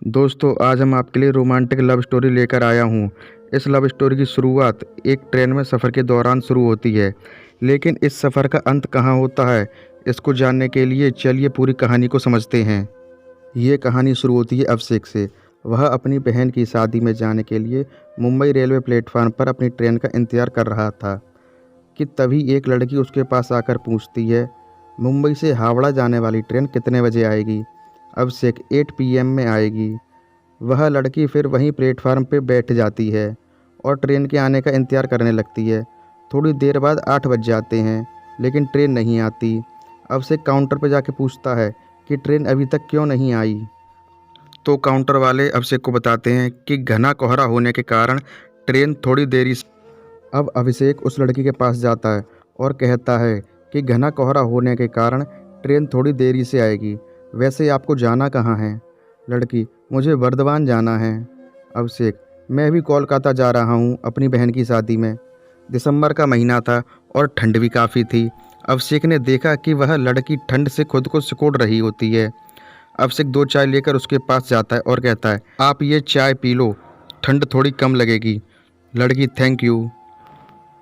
दोस्तों, आज हम आपके लिए रोमांटिक लव स्टोरी लेकर आया हूँ। इस लव स्टोरी की शुरुआत एक ट्रेन में सफ़र के दौरान शुरू होती है, लेकिन इस सफ़र का अंत कहाँ होता है, इसको जानने के लिए चलिए पूरी कहानी को समझते हैं। ये कहानी शुरू होती है अभिषेक से। वह अपनी बहन की शादी में जाने के लिए मुंबई रेलवे प्लेटफार्म पर अपनी ट्रेन का इंतज़ार कर रहा था कि तभी एक लड़की उसके पास आकर पूछती है, मुंबई से हावड़ा जाने वाली ट्रेन कितने बजे आएगी? अभिषेक 8 पीएम में आएगी। वह लड़की फिर वहीं प्लेटफार्म पे बैठ जाती है और ट्रेन के आने का इंतज़ार करने लगती है। थोड़ी देर बाद 8 बज जाते हैं, लेकिन ट्रेन नहीं आती। अभिषेक काउंटर पर जाके पूछता है कि ट्रेन अभी तक क्यों नहीं आई। तो काउंटर वाले अभिषेक को बताते हैं कि घना कोहरा होने के कारण ट्रेन थोड़ी देरी से। अब अभिषेक उस लड़की के पास जाता है और कहता है कि घना कोहरा होने के कारण ट्रेन थोड़ी देरी से आएगी। वैसे आपको जाना कहाँ है? लड़की, मुझे बर्दवान जाना है। अभिषेक, मैं भी कोलकाता जा रहा हूँ अपनी बहन की शादी में। दिसंबर का महीना था और ठंड भी काफ़ी थी। अभिषेक ने देखा कि वह लड़की ठंड से खुद को सिकोड़ रही होती है। अभिषेक 2 चाय लेकर उसके पास जाता है और कहता है, आप ये चाय पी लो, ठंड थोड़ी कम लगेगी। लड़की, थैंक यू।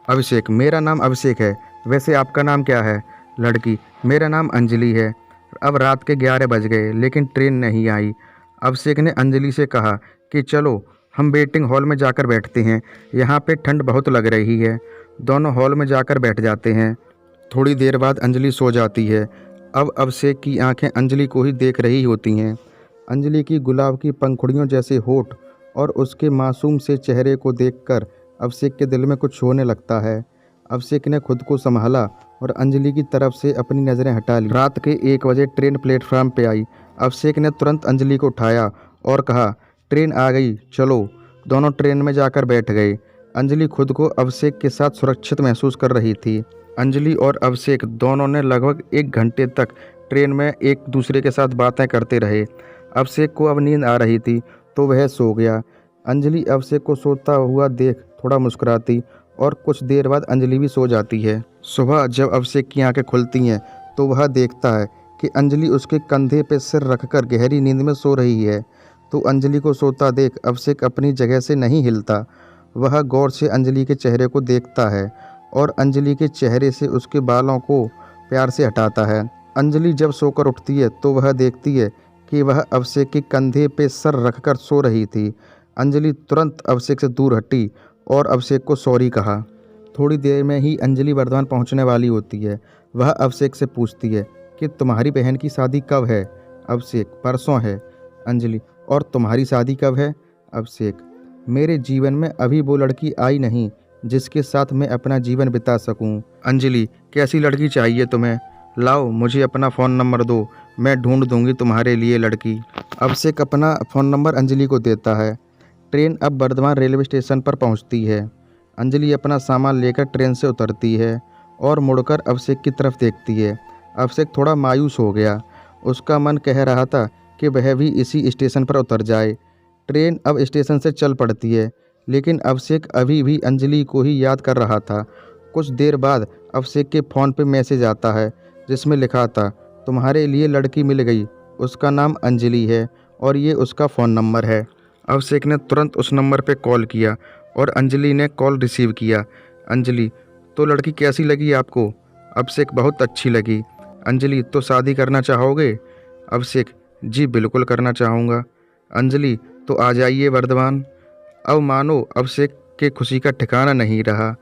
अभिषेक, मेरा नाम अभिषेक है, वैसे आपका नाम क्या है? लड़की, मेरा नाम अंजलि है। अब रात के 11 बज गए, लेकिन ट्रेन नहीं आई। अभिषेक ने अंजलि से कहा कि चलो हम वेटिंग हॉल में जाकर बैठते हैं, यहाँ पे ठंड बहुत लग रही है। दोनों हॉल में जाकर बैठ जाते हैं। थोड़ी देर बाद अंजलि सो जाती है। अब अभिषेक की आंखें अंजलि को ही देख रही होती हैं। अंजलि की गुलाब की पंखुड़ियों जैसे होठ और उसके मासूम से चेहरे को देखकर अभिषेक के दिल में कुछ होने लगता है। अभिषेक ने खुद को संभाला और अंजलि की तरफ से अपनी नज़रें हटा ली। रात के 1 बजे ट्रेन प्लेटफार्म पे आई। अभिषेक ने तुरंत अंजलि को उठाया और कहा, ट्रेन आ गई, चलो। दोनों ट्रेन में जाकर बैठ गए। अंजलि खुद को अभिषेक के साथ सुरक्षित महसूस कर रही थी। अंजलि और अभिषेक दोनों ने लगभग 1 घंटे तक ट्रेन में एक दूसरे के साथ बातें करते रहे। अभिषेक को अब नींद आ रही थी तो वह सो गया। अंजलि अभिषेक को सोता हुआ देख थोड़ा मुस्कुराती और कुछ देर बाद अंजलि भी सो जाती है। सुबह जब अभिषेक की आंखें खुलती हैं तो वह देखता है कि अंजलि उसके कंधे पर सिर रखकर गहरी नींद में सो रही है। तो अंजलि को सोता देख अभिषेक अपनी जगह से नहीं हिलता। वह गौर से अंजलि के चेहरे को देखता है और अंजलि के चेहरे से उसके बालों को प्यार से हटाता है। अंजलि जब सोकर उठती है तो वह देखती है कि वह अभिषेक के कंधे पे सर रखकर सो रही थी। अंजलि तुरंत अभिषेक से दूर हटी और अभिषेक को सॉरी कहा। थोड़ी देर में ही अंजलि बर्धमान पहुंचने वाली होती है। वह अभिषेक से पूछती है कि तुम्हारी बहन की शादी कब है? अभिषेक, परसों है। अंजलि, और तुम्हारी शादी कब है? अभिषेक, मेरे जीवन में अभी वो लड़की आई नहीं जिसके साथ मैं अपना जीवन बिता सकूं। अंजलि, कैसी लड़की चाहिए तुम्हें? लाओ, मुझे अपना फ़ोन नंबर दो, मैं ढूंढ दूंगी तुम्हारे लिए लड़की। अभिषेक अपना फ़ोन नंबर अंजलि को देता है। ट्रेन अब बर्धमान रेलवे स्टेशन पर पहुंचती है। अंजलि अपना सामान लेकर ट्रेन से उतरती है और मुड़कर अभिषेक की तरफ देखती है। अभिषेक थोड़ा मायूस हो गया। उसका मन कह रहा था कि वह भी इसी स्टेशन पर उतर जाए। ट्रेन अब स्टेशन से चल पड़ती है, लेकिन अभिषेक अभी भी अंजलि को ही याद कर रहा था। कुछ देर बाद अभिषेक के फ़ोन पे मैसेज आता है जिसमें लिखा था, तुम्हारे लिए लड़की मिल गई, उसका नाम अंजलि है और ये उसका फ़ोन नंबर है। अभिषेक ने तुरंत उस नंबर पे कॉल किया और अंजलि ने कॉल रिसीव किया। अंजलि, तो लड़की कैसी लगी आपको? अभिषेक, बहुत अच्छी लगी। अंजलि, तो शादी करना चाहोगे? अभिषेक, जी बिल्कुल करना चाहूँगा। अंजलि, तो आ जाइए वर्धमान। अब मानो अभिषेक के खुशी का ठिकाना नहीं रहा।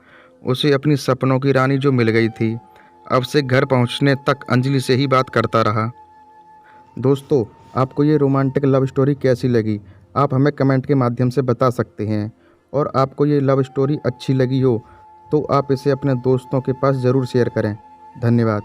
उसे अपनी सपनों की रानी जो मिल गई थी। अभिषेक घर पहुंचने तक अंजलि से ही बात करता रहा। दोस्तों, आपको ये रोमांटिक लव स्टोरी कैसी लगी? आप हमें कमेंट के माध्यम से बता सकते हैं। और आपको ये लव स्टोरी अच्छी लगी हो तो आप इसे अपने दोस्तों के पास ज़रूर शेयर करें। धन्यवाद।